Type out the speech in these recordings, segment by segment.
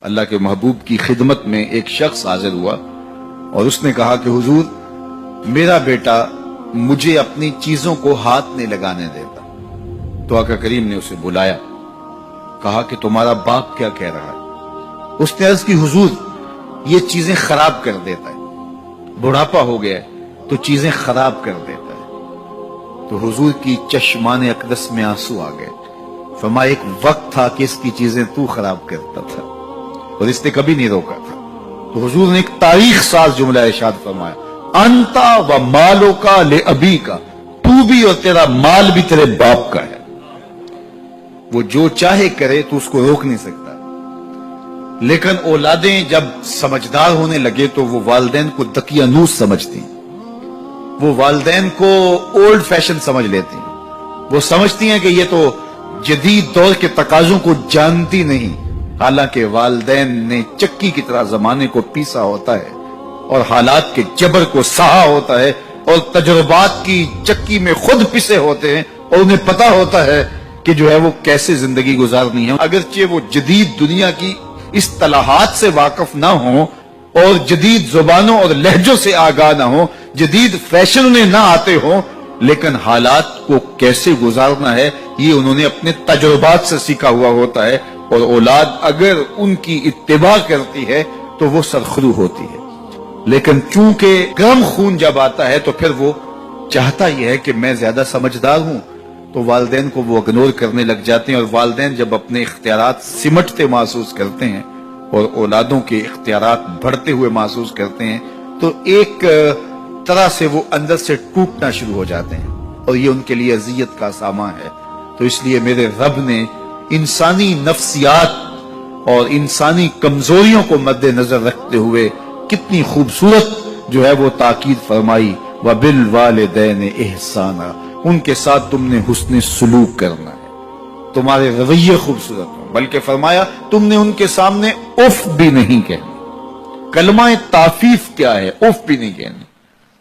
اللہ کے محبوب کی خدمت میں ایک شخص حاضر ہوا اور اس نے کہا کہ حضور میرا بیٹا مجھے اپنی چیزوں کو ہاتھ نہیں لگانے دیتا۔ تو آقا کریم نے اسے بلایا، کہا کہ تمہارا باپ کیا کہہ رہا ہے؟ اس نے عرض کی حضور یہ چیزیں خراب کر دیتا ہے، بڑھاپا ہو گیا تو چیزیں خراب کر دیتا ہے۔ تو حضور کی چشمان اقدس میں آنسو آ گئے، فرمایا ایک وقت تھا کہ اس کی چیزیں تو خراب کرتا تھا اور اس نے کبھی نہیں روکا تھا۔ تو حضور نے ایک تاریخ ساز جملہ ارشاد فرمایا، انتا و مالو کا لے ابی کا، تو بھی اور تیرا مال بھی تیرے باپ کا ہے، وہ جو چاہے کرے تو اس کو روک نہیں سکتا۔ لیکن اولادیں جب سمجھدار ہونے لگے تو وہ والدین کو دقیانوس سمجھتی، وہ والدین کو اولڈ فیشن سمجھ لیتی، وہ سمجھتی ہیں کہ یہ تو جدید دور کے تقاضوں کو جانتی نہیں، حالانکہ والدین نے چکی کی طرح زمانے کو پیسا ہوتا ہے اور حالات کے جبر کو سہا ہوتا ہے اور تجربات کی چکی میں خود پسے ہوتے ہیں اور انہیں پتا ہوتا ہے کہ جو ہے وہ کیسے زندگی گزارنی ہے۔ اگرچہ وہ جدید دنیا کی اصطلاحات سے واقف نہ ہوں اور جدید زبانوں اور لہجوں سے آگاہ نہ ہوں، جدید فیشن انہیں نہ آتے ہوں، لیکن حالات کو کیسے گزارنا ہے یہ انہوں نے اپنے تجربات سے سیکھا ہوا ہوتا ہے، اور اولاد اگر ان کی اتباع کرتی ہے تو وہ سرخرو ہوتی ہے۔ لیکن چونکہ گرم خون جب آتا ہے تو پھر وہ چاہتا یہ ہے کہ میں زیادہ سمجھدار ہوں، تو والدین کو وہ اگنور کرنے لگ جاتے ہیں، اور والدین جب اپنے اختیارات سمٹتے محسوس کرتے ہیں اور اولادوں کے اختیارات بڑھتے ہوئے محسوس کرتے ہیں تو ایک طرح سے وہ اندر سے ٹوٹنا شروع ہو جاتے ہیں، اور یہ ان کے لیے اذیت کا سامان ہے۔ تو اس لیے میرے رب نے انسانی نفسیات اور انسانی کمزوریوں کو مد نظر رکھتے ہوئے کتنی خوبصورت جو ہے وہ تاکید فرمائی، وَبِالْوَالِدَيْنِ إِحْسَانًا، ان کے ساتھ تم نے حسن سلوک کرنا ہے، تمہارے رویے خوبصورت ہوں، بلکہ فرمایا تم نے ان کے سامنے اف بھی نہیں کہنی۔ کلمہ تعفیف کیا ہے؟ اف بھی نہیں کہنی۔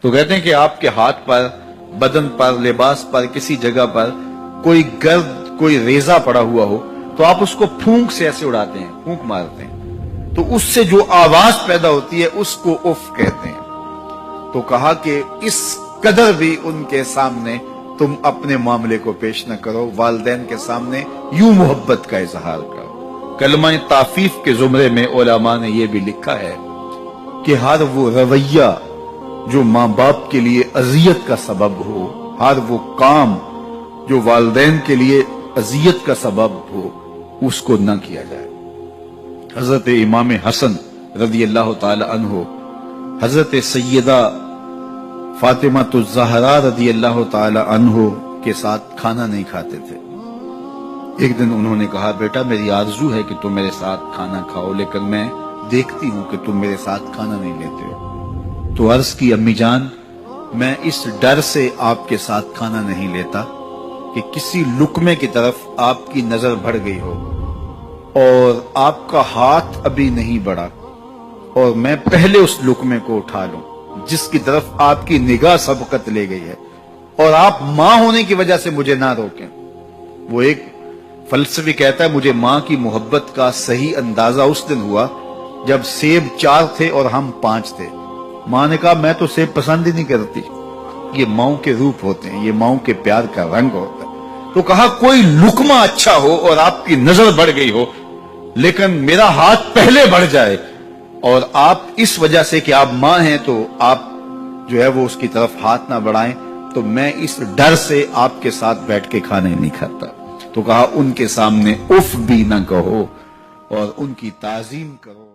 تو کہتے ہیں کہ آپ کے ہاتھ پر، بدن پر، لباس پر، کسی جگہ پر کوئی گرد، کوئی ریزہ پڑا ہوا ہو تو آپ اس کو پھونک سے ایسے اڑاتے ہیں، پھونک مارتے ہیں، تو اس سے جو آواز پیدا ہوتی ہے اس کو اف کہتے ہیں۔ تو کہا کہ اس قدر بھی ان کے سامنے تم اپنے معاملے کو پیش نہ کرو، والدین کے سامنے یوں محبت کا اظہار کرو۔ کلمہ تعفیف کے زمرے میں علماء نے یہ بھی لکھا ہے کہ ہر وہ رویہ جو ماں باپ کے لیے اذیت کا سبب ہو، ہر وہ کام جو والدین کے لیے اذیت کا سبب ہو، اس کو نہ کیا جائے۔ حضرت امام حسن رضی اللہ تعالی عنہ حضرت سیدہ فاطمہ الزہرا رضی اللہ تعالی عنہ کے ساتھ کھانا نہیں کھاتے تھے۔ ایک دن انہوں نے کہا بیٹا میری آرزو ہے کہ تم میرے ساتھ کھانا کھاؤ، لیکن میں دیکھتی ہوں کہ تم میرے ساتھ کھانا نہیں لیتے ہو۔ تو عرض کی امی جان میں اس ڈر سے آپ کے ساتھ کھانا نہیں لیتا کہ کسی لقمے کی طرف آپ کی نظر بڑھ گئی ہو اور آپ کا ہاتھ ابھی نہیں بڑھا اور میں پہلے اس لقمے کو اٹھا لوں جس کی طرف آپ کی نگاہ سبقت لے گئی ہے، اور آپ ماں ہونے کی وجہ سے مجھے نہ روکیں۔ وہ ایک فلسفی کہتا ہے مجھے ماں کی محبت کا صحیح اندازہ اس دن ہوا جب سیب 4 تھے اور ہم 5 تھے۔ ماں نے کہا میں تو سیب پسند ہی نہیں کرتی، یہ ماؤں کے روپ ہوتے ہیں، یہ ماؤں کے پیار کا رنگ ہوتا ہے۔ تو کہا کوئی لقمہ اچھا ہو اور آپ کی نظر بڑھ گئی ہو، لیکن میرا ہاتھ پہلے بڑھ جائے اور آپ اس وجہ سے کہ آپ ماں ہیں تو آپ جو ہے وہ اس کی طرف ہاتھ نہ بڑھائیں، تو میں اس ڈر سے آپ کے ساتھ بیٹھ کے کھانا نہیں کھاتا۔ تو کہا ان کے سامنے اف بھی نہ کہو اور ان کی تعظیم کرو۔